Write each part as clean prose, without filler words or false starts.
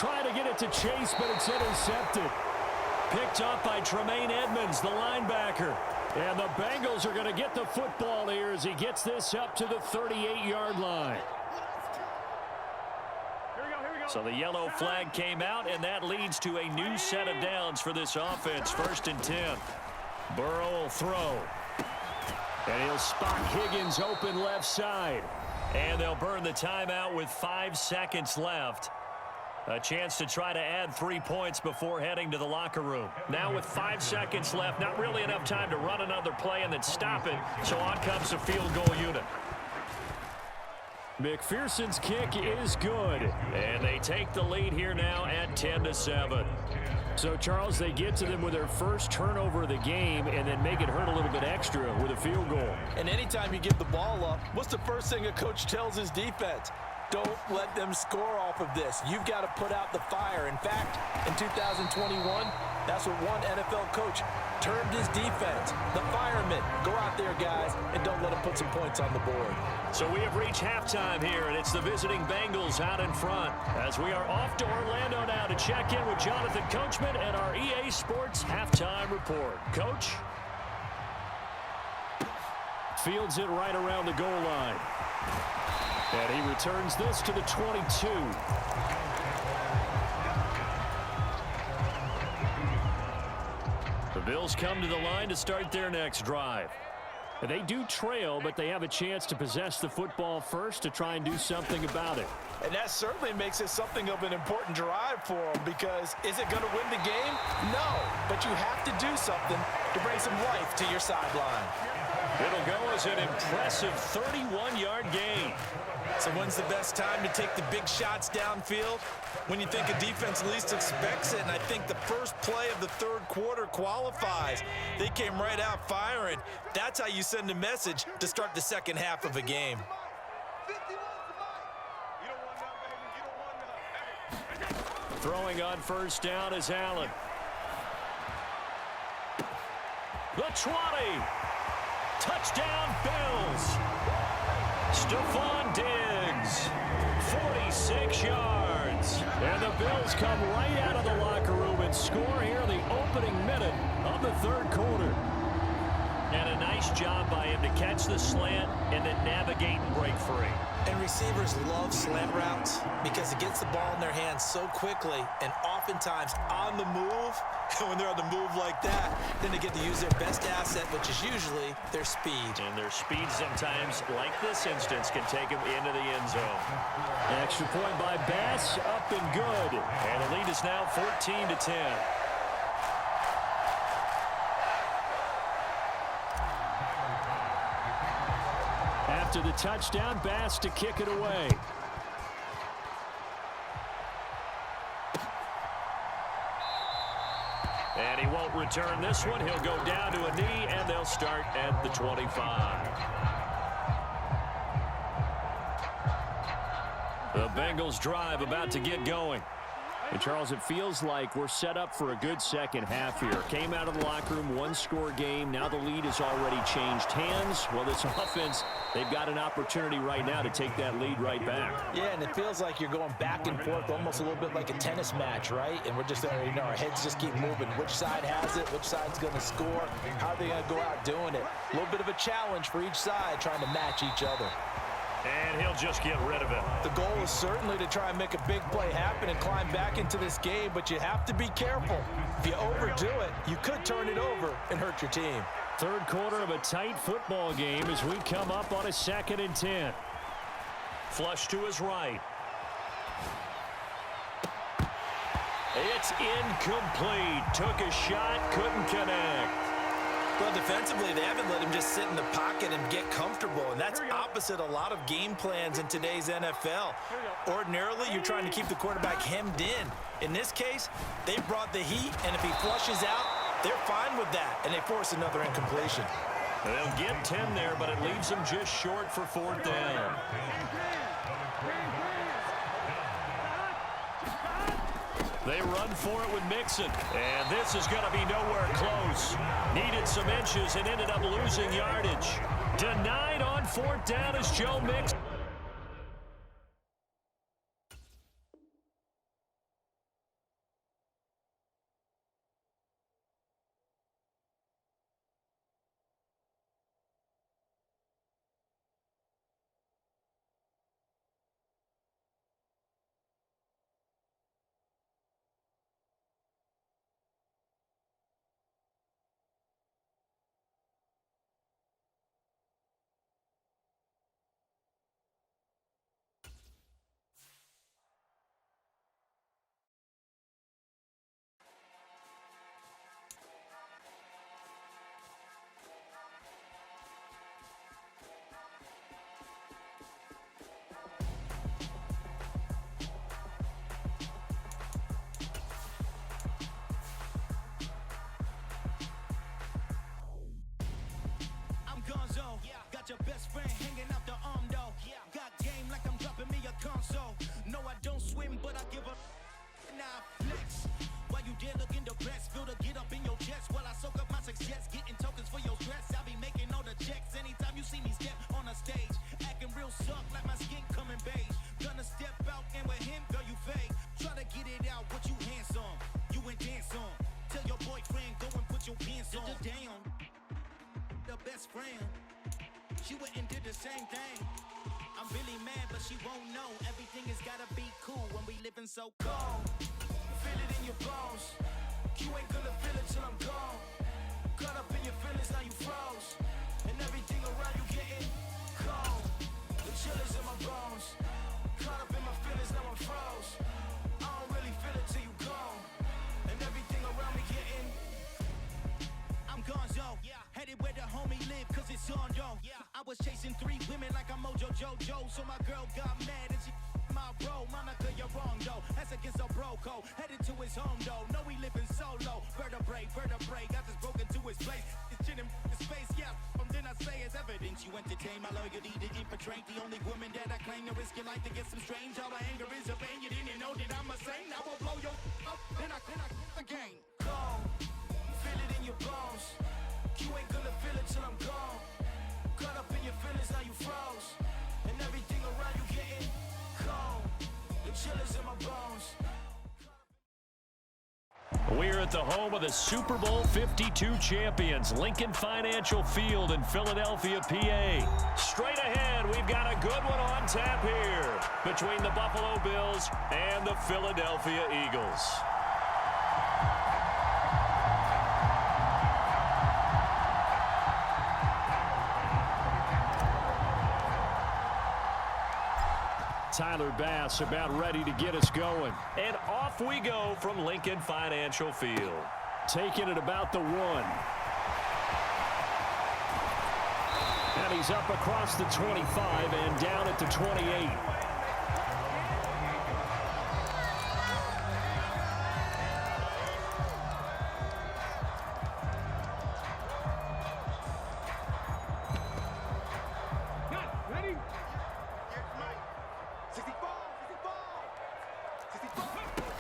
trying to get it to Chase, but it's intercepted. Picked up by Tremaine Edmonds, the linebacker. And the Bengals are going to get the football here as he gets this up to the 38-yard line. So the yellow flag came out, and that leads to a new set of downs for this offense. 1st and 10. Burrow will throw. And he'll spot Higgins open left side. And they'll burn the timeout with 5 seconds left. A chance to try to add 3 points before heading to the locker room. Now with 5 seconds left, not really enough time to run another play and then stop it. So on comes the field goal unit. McPherson's kick is good. And they take the lead here now at 10-7. So, Charles, they get to them with their first turnover of the game and then make it hurt a little bit extra with a field goal. And anytime you give the ball up, what's the first thing a coach tells his defense? Don't let them score off of this. You've got to put out the fire. In fact, in 2021, that's what one NFL coach termed his defense. The firemen. Go out there, guys, and don't let them put some points on the board. So we have reached halftime here, and it's the visiting Bengals out in front. As we are off to Orlando now to check in with Jonathan Coachman and our EA Sports Halftime Report. Coach? Fields it right around the goal line. And he returns this to the 22. The Bills come to the line to start their next drive. And they do trail, but they have a chance to possess the football first to try and do something about it. And that certainly makes it something of an important drive for them, because is it going to win the game? No, but you have to do something to bring some life to your sideline. It'll go as an impressive 31-yard gain. So when's the best time to take the big shots downfield? When you think a defense least expects it, and I think the first play of the third quarter qualifies. They came right out firing. That's how you send a message to start the second half of a game. Throwing on first down is Allen. The 20. Touchdown, Bills. Stephon Diggs, 46 yards. And the Bills come right out of the locker room and score here in the opening minute of the third quarter. And a nice job by him to catch the slant and then navigate and break free. And receivers love slant routes because it gets the ball in their hands so quickly and oftentimes on the move. And when they're on the move like that, then they get to use their best asset, which is usually their speed. And their speed sometimes, like this instance, can take them into the end zone. Extra point by Bass, up and good. And the lead is now 14-10. After the touchdown, Bass to kick it away. And he won't return this one. He'll go down to a knee, and they'll start at the 25. The Bengals drive about to get going. And Charles, it feels like we're set up for a good second half here. Came out of the locker room, one-score game. Now the lead has already changed hands. Well, this offense, they've got an opportunity right now to take that lead right back. Yeah, and it feels like you're going back and forth almost a little bit like a tennis match, right? And we're just, our heads just keep moving. Which side has it? Which side's going to score? How are they going to go out doing it? A little bit of a challenge for each side trying to match each other. And he'll just get rid of it. The goal is certainly to try and make a big play happen and climb back into this game, but you have to be careful. If you overdo it, you could turn it over and hurt your team. Third quarter of a tight football game as we come up on a 2nd and 10. Flush to his right. It's incomplete. Took a shot, couldn't connect. Well, defensively, they haven't let him just sit in the pocket and get comfortable, and that's opposite a lot of game plans in today's NFL. Ordinarily, you're trying to keep the quarterback hemmed in. In this case, they brought the heat, and if he flushes out, they're fine with that, and they force another incompletion. They'll get 10 there, but it leaves them just short for 4th down. They run for it with Mixon, and this is going to be nowhere close. Needed some inches and ended up losing yardage. Denied on 4th down as Joe Mixon. Damn, the best friend. She went and did the same thing. I'm really mad, but she won't know. Everything has gotta be cool when we living so cold. Feel it in your bones. You ain't gonna feel it till I'm gone. Caught up in your feelings, now you froze. And everything around you getting cold. The chill is in my bones. Caught up in my feelings, now I'm froze. I don't really feel it till you gone. And everything around me getting I'm gonzo, headed where the homie live, cause it's on, yo. I was chasing 3 women like I'm Mojo Jojo, so my girl got mad and she my bro. Monica, you're wrong, though. That's against a bro code. Headed to his home, though. No, he living solo. Vertebrae, got this broken to his place. His chin in his face, yeah. Then I say it's evidence you entertain my loyalty to infiltrate. The only woman that I claim to risk your life to get some strange. All my anger is a pain. You didn't know that I'm a saint. I will blow your up, then I again. Gone. Feel it in your bones. You ain't gonna feel it till I'm gone. Caught up in your feelings, now you froze. And everything around you getting cold. The chill is in my bones. We're at the home of the Super Bowl 52 champions, Lincoln Financial Field in Philadelphia, PA. Straight ahead, we've got a good one on tap here between the Buffalo Bills and the Philadelphia Eagles. Tyler Bass about ready to get us going. And off we go from Lincoln Financial Field. Taking it about the 1. And he's up across the 25 and down at the 28.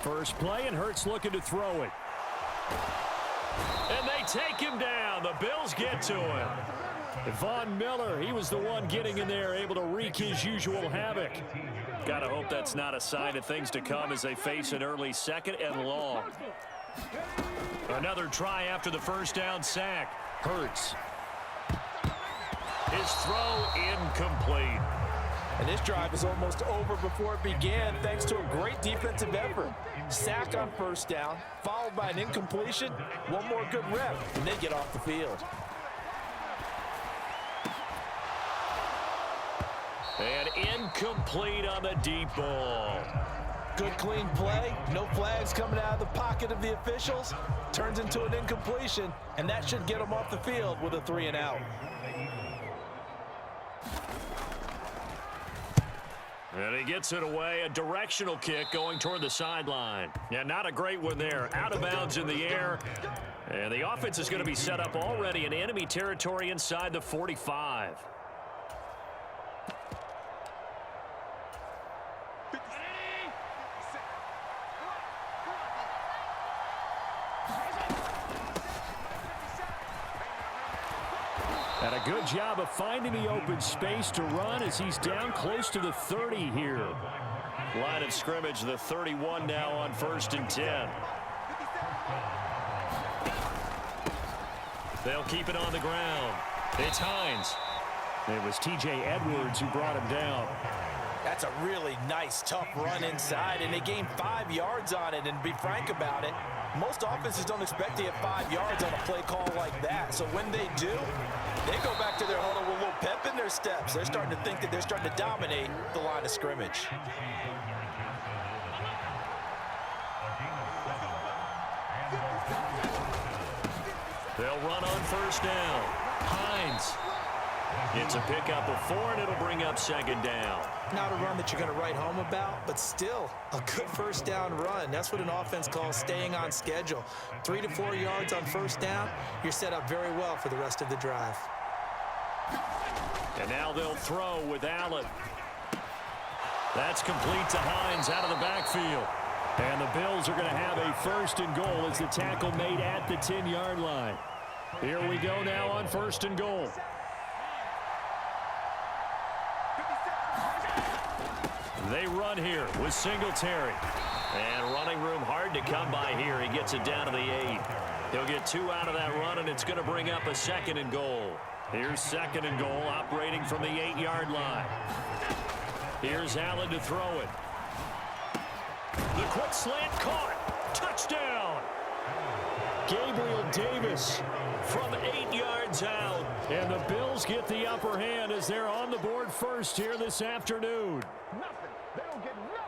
First play, and Hurts looking to throw it. And they take him down. The Bills get to him. Von Miller, he was the one getting in there, able to wreak his usual havoc. Gotta hope that's not a sign of things to come as they face an early 2nd and long. Another try after the first down sack. Hurts. His throw incomplete. And this drive is almost over before it began thanks to a great defensive effort. Sack on first down, followed by an incompletion, one more good rep, and they get off the field. And incomplete on the deep ball. Good clean play, no flags coming out of the pocket of the officials. Turns into an incompletion, and that should get them off the field with a 3 and out. And he gets it away, a directional kick going toward the sideline. Yeah, not a great one there. Out of bounds in the air. And the offense is going to be set up already in enemy territory inside the 45. And a good job of finding the open space to run as he's down close to the 30 here. Line of scrimmage, the 31 now on 1st and 10. They'll keep it on the ground. It's Hines. It was T.J. Edwards who brought him down. That's a really nice, tough run inside, and they gained 5 yards on it. And to be frank about it, most offenses don't expect to get 5 yards on a play call like that. So when they do, they go back to their huddle with a little pep in their steps. They're starting to think that they're starting to dominate the line of scrimmage. They'll run on first down. Hines. It's a pickup of 4, and it'll bring up 2nd down. Not a run that you're going to write home about, but still a good first down run. That's what an offense calls staying on schedule. 3 to 4 yards on first down, you're set up very well for the rest of the drive. And now they'll throw with Allen. That's complete to Hines out of the backfield. And the Bills are going to have a 1st and goal as the tackle made at the 10-yard line. Here we go now on 1st and goal. They run here with Singletary. And running room hard to come by here. He gets it down to the 8. He'll get 2 out of that run, and it's going to bring up a 2nd and goal. Here's 2nd and goal, operating from the 8-yard line. Here's Allen to throw it. The quick slant caught. Touchdown. Gabriel Davis from 8 yards out. And the Bills get the upper hand as they're on the board first here this afternoon. Nothing. They don't get nothing.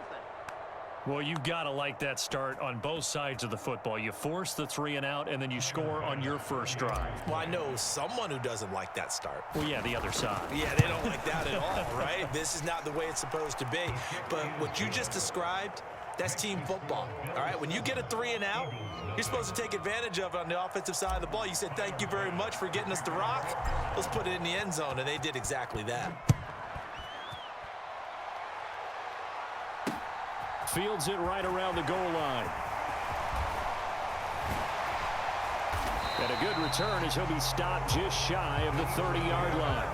Well, you got to like that start on both sides of the football. You force the 3 and out, and then you score on your first drive. Well, I know someone who doesn't like that start. Well, yeah, the other side. Yeah, they don't like that at all, right? This is not the way it's supposed to be. But what you just described, that's team football, all right? When you get a 3 and out, you're supposed to take advantage of it on the offensive side of the ball. You said, thank you very much for getting us the rock. Let's put it in the end zone, and they did exactly that. Fields it right around the goal line. And a good return as he'll be stopped just shy of the 30-yard line.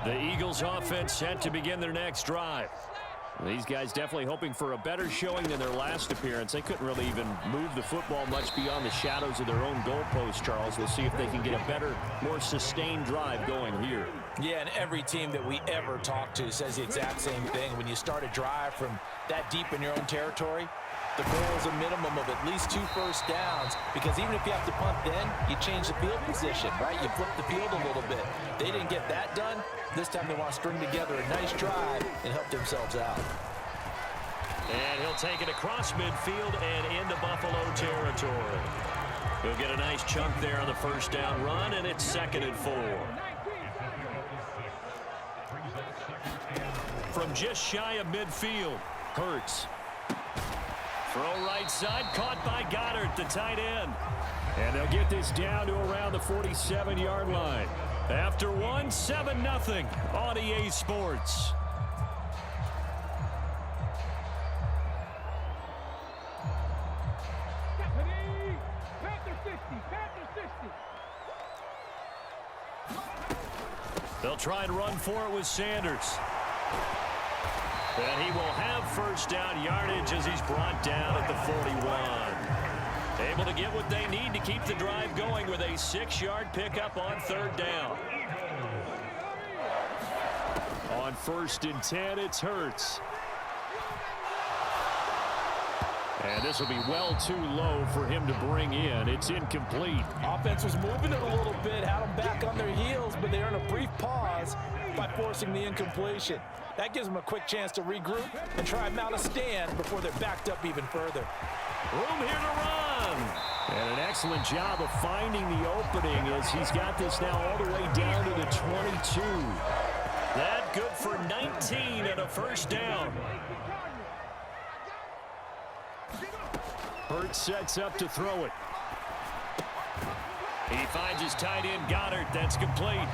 The Eagles offense set to begin their next drive. These guys definitely hoping for a better showing than their last appearance. They couldn't really even move the football much beyond the shadows of their own goalpost, Charles. We'll see if they can get a better, more sustained drive going here. Yeah, and every team that we ever talk to says the exact same thing. When you start a drive from that deep in your own territory, the goal is a minimum of at least 2 first downs, because even if you have to punt then, you change the field position, right? You flip the field a little bit. They didn't get that done. This time they want to string together a nice drive and help themselves out. And he'll take it across midfield and into Buffalo territory. He'll get a nice chunk there on the first down run, and it's 2nd and 4. From just shy of midfield, Hurts. Throw right side, caught by Goddard, the tight end. And they'll get this down to around the 47-yard line. After 1, 7-0 on EA Sports. They'll try and run for it with Sanders. And he will have first down yardage as he's brought down at the 41. Able to get what they need to keep the drive going with a 6-yard pickup on 3rd down. On 1st and 10, it's Hurts. And this will be well too low for him to bring in. It's incomplete. Offense was moving it a little bit, had them back on their heels, but they earn a brief pause by forcing the incompletion. That gives them a quick chance to regroup and try and mount a stand before they're backed up even further. Room here to run. And an excellent job of finding the opening as he's got this now all the way down to the 22. That good for 19 and a first down. Hurts sets up to throw it. He finds his tight end Goddard. That's complete.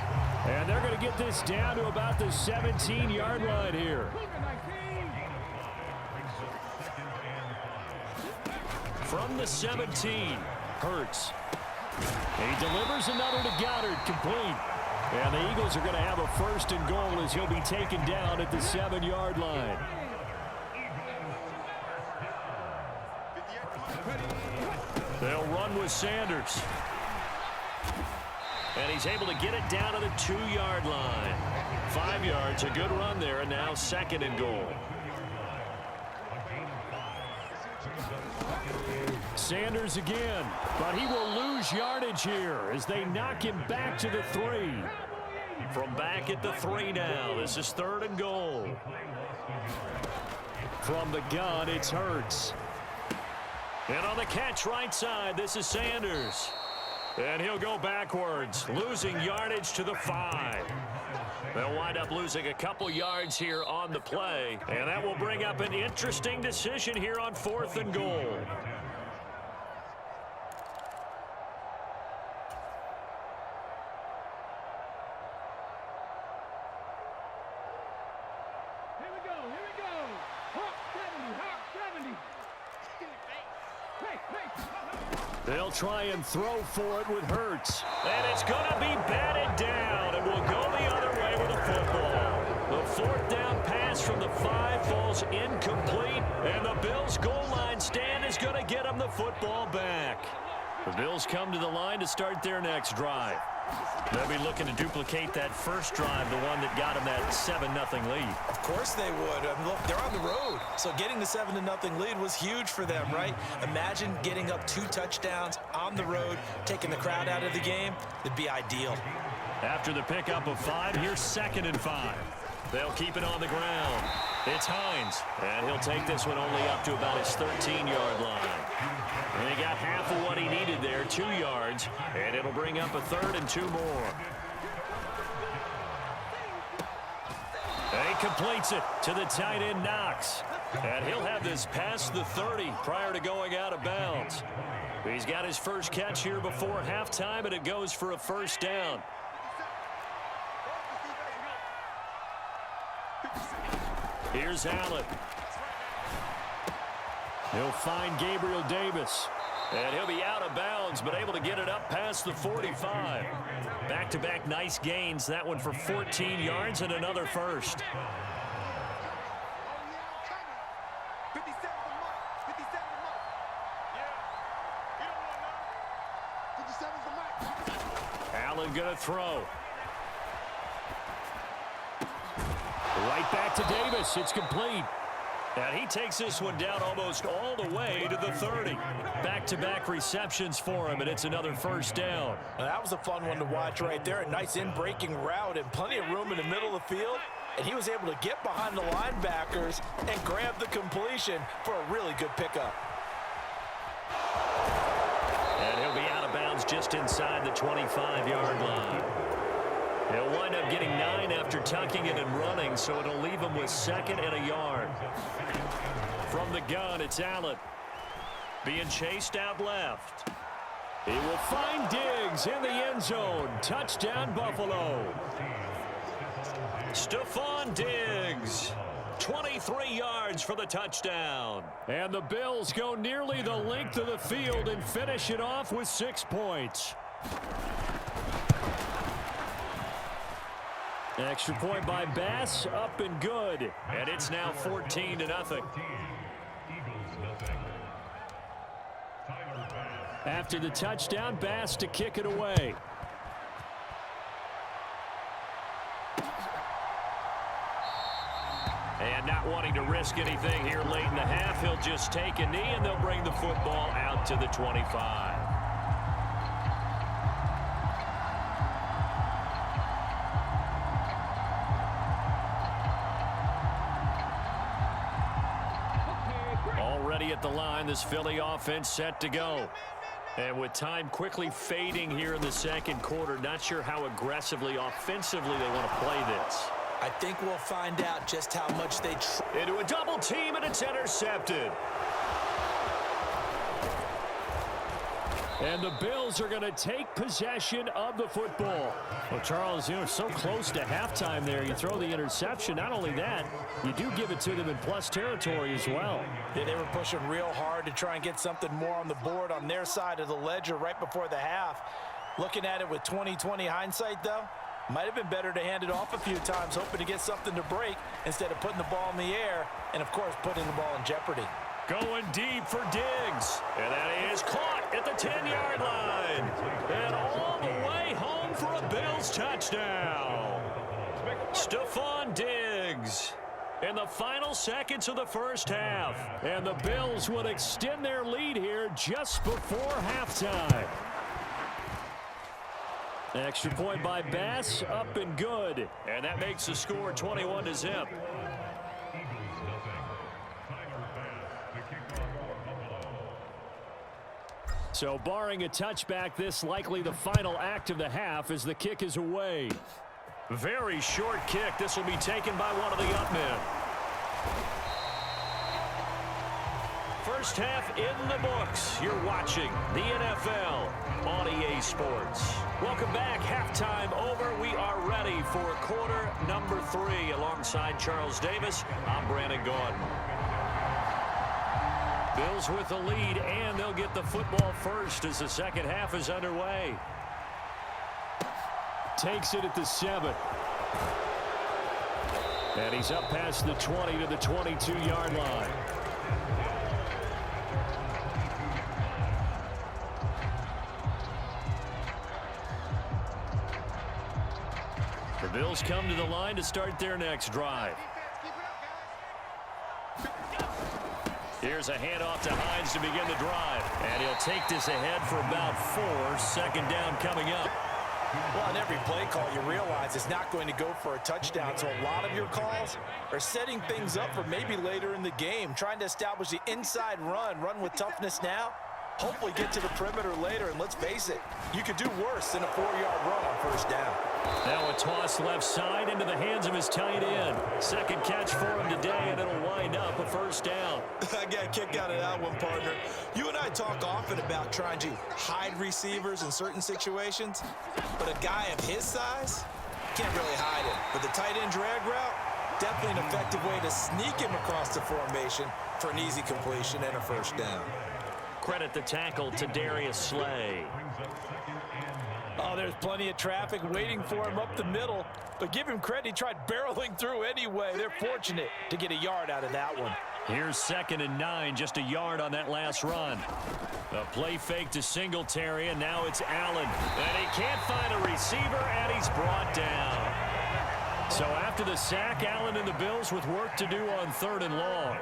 And they're going to get this down to about the 17-yard line here. From the 17, Hurts. He delivers another to Goddard, complete. And the Eagles are going to have a 1st and goal as he'll be taken down at the 7-yard line. They'll run with Sanders. And he's able to get it down to the 2-yard line. 5 yards, a good run there, and now 2nd and goal. Sanders again, but he will lose yardage here as they knock him back to the 3. From back at the 3 now, this is 3rd and goal. From the gun, it's Hurts. And on the catch right side, this is Sanders. And he'll go backwards, losing yardage to the 5. They'll wind up losing a couple yards here on the play. And that will bring up an interesting decision here on 4th and goal. They'll try and throw for it with Hurts. And it's going to be batted down and will go the other way with the football. The 4th down pass pass from the 5 falls incomplete, and the Bills' goal line stand is going to get them the football back. The Bills come to the line to start their next drive. They'll be looking to duplicate that first drive, the one that got them that 7-0 lead. Of course they would. I mean, look, they're on the road. So getting the 7-0 lead was huge for them, right? Imagine getting up 2 touchdowns on the road, taking the crowd out of the game. It'd be ideal. After the pickup of 5, here's 2nd and 5. They'll keep it on the ground. It's Hines, and he'll take this one only up to about his 13-yard line. And he got half of what he needed there, 2 yards, and it'll bring up a 3rd and 2 more. And he completes it to the tight end, Knox. And he'll have this past the 30 prior to going out of bounds. He's got his first catch here before halftime, and it goes for a 1st down. Here's Allen. He'll find Gabriel Davis. And he'll be out of bounds, but able to get it up past the 45. Back-to-back nice gains. That one for 14 yards and another 1st. Allen gonna throw. Right back to Davis. It's complete. And he takes this one down almost all the way to the 30. Back-to-back receptions for him, and it's another 1st down. Now, that was a fun one to watch right there. A nice in-breaking route and plenty of room in the middle of the field. And he was able to get behind the linebackers and grab the completion for a really good pickup. And he'll be out of bounds just inside the 25-yard line. He'll wind up getting 9 after tucking it and running, so it'll leave him with 2nd and a yard. From the gun, it's Allen. Being chased out left. He will find Diggs in the end zone. Touchdown, Buffalo. Stephon Diggs. 23 yards for the touchdown. And the Bills go nearly the length of the field and finish it off with 6 points. Extra point by Bass, up and good. And it's now 14-0. After the touchdown, Bass to kick it away. And not wanting to risk anything here late in the half, he'll just take a knee and they'll bring the football out to the 25. Already at the line, this Philly offense set to go. And with time quickly fading here in the 2nd quarter, not sure how aggressively, offensively they want to play this. I think we'll find out just how much they try. Into a double team, and it's intercepted. And the Bills are going to take possession of the football. Well, Charles, so close to halftime there. You throw the interception. Not only that, you do give it to them in plus territory as well. Yeah, they were pushing real hard to try and get something more on the board on their side of the ledger right before the half. Looking at it with 20/20 hindsight, though, might have been better to hand it off a few times, hoping to get something to break instead of putting the ball in the air and, of course, putting the ball in jeopardy. Going deep for Diggs. And that is caught at the 10-yard line. And all the way home for a Bills touchdown. Stephon Diggs in the final seconds of the first half. And the Bills would extend their lead here just before halftime. Extra point by Bass, up and good. And that makes the score 21-0. So barring a touchback, this likely the final act of the half as the kick is away. Very short kick. This will be taken by one of the up men. First half in the books. You're watching the NFL on EA Sports. Welcome back. Halftime over. We are ready for quarter number 3. Alongside Charles Davis, I'm Brandon Gordon. Bills with the lead, and they'll get the football first as the second half is underway. Takes it at the 7. And he's up past the 20 to the 22-yard line. The Bills come to the line to start their next drive. Here's a handoff to Hines to begin the drive. And he'll take this ahead for about 4. Second down coming up. Well, on every play call, you realize it's not going to go for a touchdown. So a lot of your calls are setting things up for maybe later in the game, trying to establish the inside run with toughness now, hopefully get to the perimeter later. And let's face it, you could do worse than a 4-yard run on first down. Now a toss left side into the hands of his tight end. Second catch for him today, and it'll wind up a first down. I got a kick out of that one, partner. You and I talk often about trying to hide receivers in certain situations, but a guy of his size can't really hide him. But the tight end drag route, definitely an effective way to sneak him across the formation for an easy completion and a first down. Credit the tackle to Darius Slay. Oh, there's plenty of traffic waiting for him up the middle. But give him credit, he tried barreling through anyway. They're fortunate to get a yard out of that one. Here's 2nd and 9, just a yard on that last run. A play fake to Singletary, and now it's Allen. And he can't find a receiver, and he's brought down. So after the sack, Allen and the Bills with work to do on 3rd and long.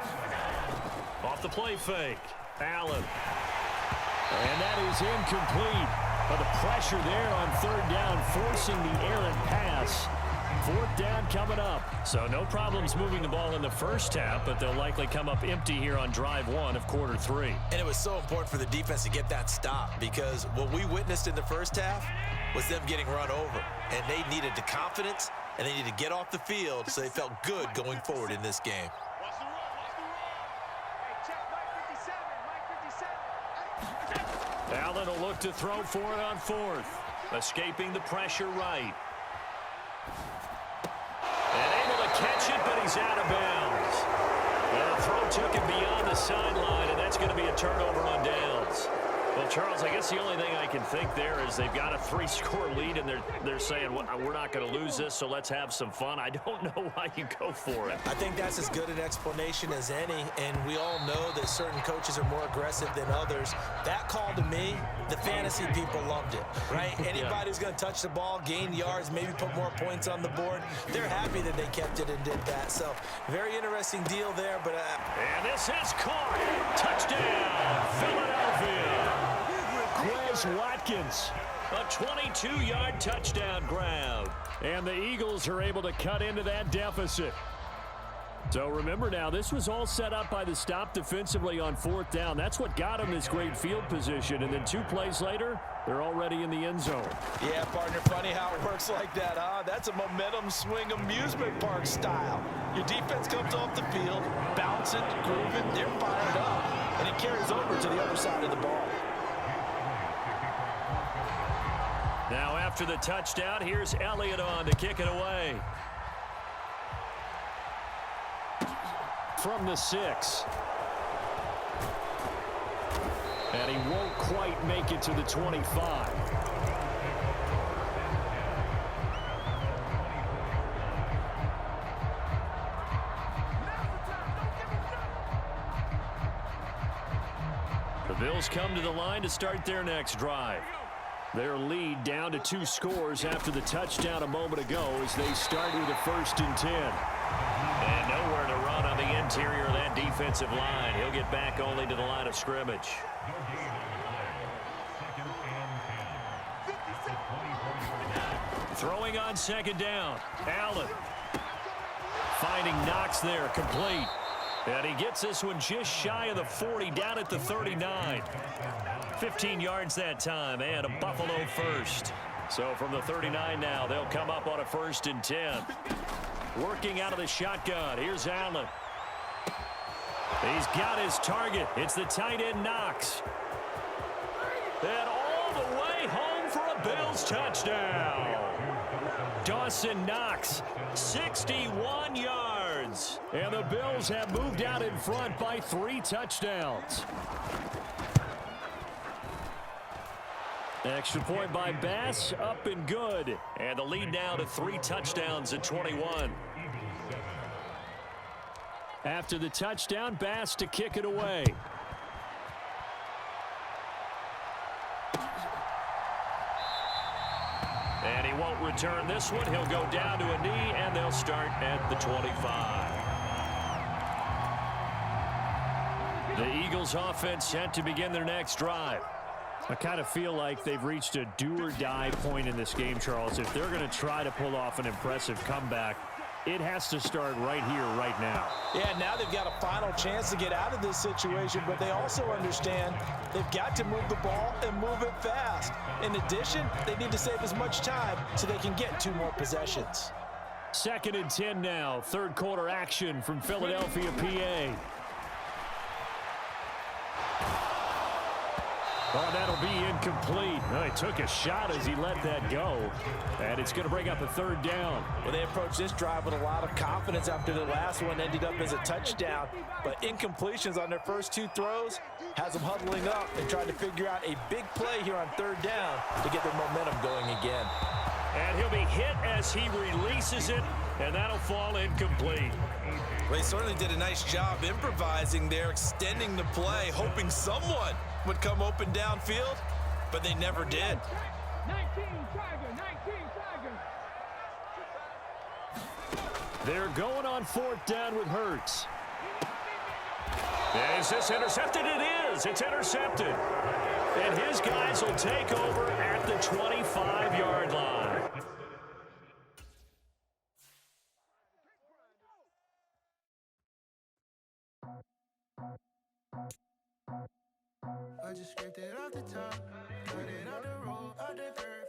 Off the play fake, Allen. And that is incomplete. But the pressure there on 3rd down, forcing the errant pass. 4th down coming up. So no problems moving the ball in the first half, but they'll likely come up empty here on drive 1 of quarter 3. And it was so important for the defense to get that stop, because what we witnessed in the first half was them getting run over. And they needed the confidence, and they needed to get off the field so they felt good going forward in this game. Allen will look to throw for it on 4th. Escaping the pressure right. And able to catch it, but he's out of bounds. Well, the throw took him beyond the sideline, and that's going to be a turnover on downs. Well, Charles, I guess the only thing I can think there is they've got a 3-score lead, and they're saying, well, we're not going to lose this, so let's have some fun. I don't know why you go for it. I think that's as good an explanation as any, and we all know that certain coaches are more aggressive than others. That call to me, the fantasy people loved it, right? Anybody who's going to touch the ball, gain yards, maybe put more points on the board, they're happy that they kept it and did that. So, very interesting deal there. But and this is caught. Touchdown, Philadelphia. Quez Watkins, a 22-yard touchdown grab. And the Eagles are able to cut into that deficit. So remember now, this was all set up by the stop defensively on 4th down. That's what got them this great field position. And then 2 plays later, they're already in the end zone. Yeah, partner, funny how it works like that, huh? That's a momentum swing amusement park style. Your defense comes off the field, bouncing, grooving, they're fired up. And it carries over to the other side of the ball. Now after the touchdown, here's Elliott on to kick it away. From the 6. And he won't quite make it to the 25. The Bills come to the line to start their next drive. Their lead down to 2 scores after the touchdown a moment ago as they start with a 1st and 10. And nowhere to run on the interior of that defensive line. He'll get back only to the line of scrimmage. Throwing on 2nd down. Allen. Finding Knox there, complete. And he gets this one just shy of the 40, down at the 39. 15 yards that time, and a Buffalo 1st. So from the 39 now, they'll come up on a 1st and 10. Working out of the shotgun. Here's Allen. He's got his target. It's the tight end Knox. And all the way home for a Bills touchdown. Dawson Knox, 61 yards. And the Bills have moved out in front by 3 touchdowns. Extra point by Bass, up and good. And the lead now to 3 touchdowns at 21. After the touchdown, Bass to kick it away. And he won't return this one. He'll go down to a knee, and they'll start at the 25. The Eagles offense set to begin their next drive. I kind of feel like they've reached a do-or-die point in this game, Charles. If they're going to try to pull off an impressive comeback, it has to start right here, right now. Yeah, now they've got a final chance to get out of this situation, but they also understand they've got to move the ball and move it fast. In addition, they need to save as much time so they can get 2 more possessions. 2nd and 10 now. Third quarter action from Philadelphia, PA. Oh, that'll be incomplete. Oh, he took a shot as he let that go. And it's going to bring up a 3rd down. Well, they approached this drive with a lot of confidence after the last one ended up as a touchdown. But incompletions on their first 2 throws has them huddling up and trying to figure out a big play here on 3rd down to get their momentum going again. And he'll be hit as he releases it, and that'll fall incomplete. Well, they certainly did a nice job improvising there, extending the play, hoping someone would come open downfield, but they never did. 19 Tiger. They're going on 4th down with Hurts. Is this intercepted? It is. It's intercepted. And his guys will take over at the 25-yard line. I just scraped it off the top, cut it out the road, out the curve.